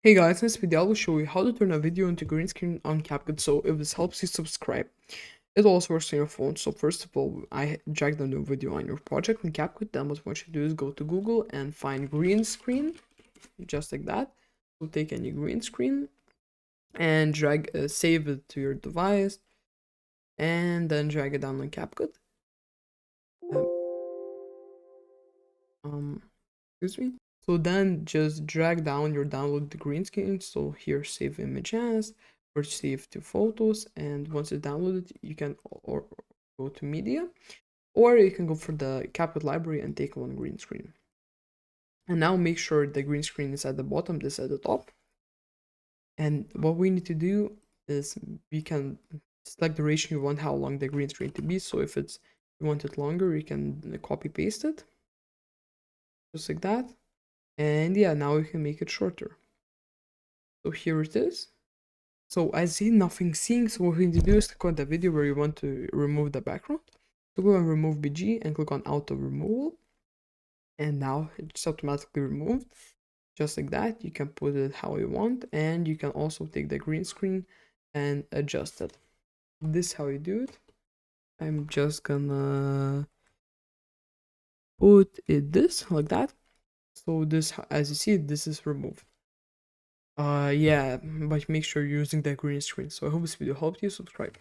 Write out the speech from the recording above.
Hey guys, in this video I will show you how to turn a video into green screen on CapCut. So if this helps you, subscribe. It also works on your phone. So first of all, I dragged a new video on your project in CapCut. Then what you want to do is go to Google and find green screen, just like that. So take any green screen and save it to your device, and then drag it down on CapCut. Uh, um, excuse me. So then just drag down your download the green screen. So here save image as or save to photos, and once it's downloaded you can or go to media, or you can go for the CapCut library and take one green screen. And now make sure the green screen is at the bottom, this at the top. And what we need to do is we can select the ratio you want how long the green screen to be. So if it's you want it longer, you can copy paste it just like that. And yeah, now we can make it shorter. So here it is. So I see nothing seeing, so what we need to do is click on the video where you want to remove the background. So go and remove BG and click on auto removal. And now it's automatically removed. Just like that, you can put it how you want, and you can also take the green screen and adjust it. This is how you do it. I'm just gonna put it this like that. So this, as you see, this is removed. Yeah, but make sure you're using the green screen. So I hope this video helped you. Subscribe.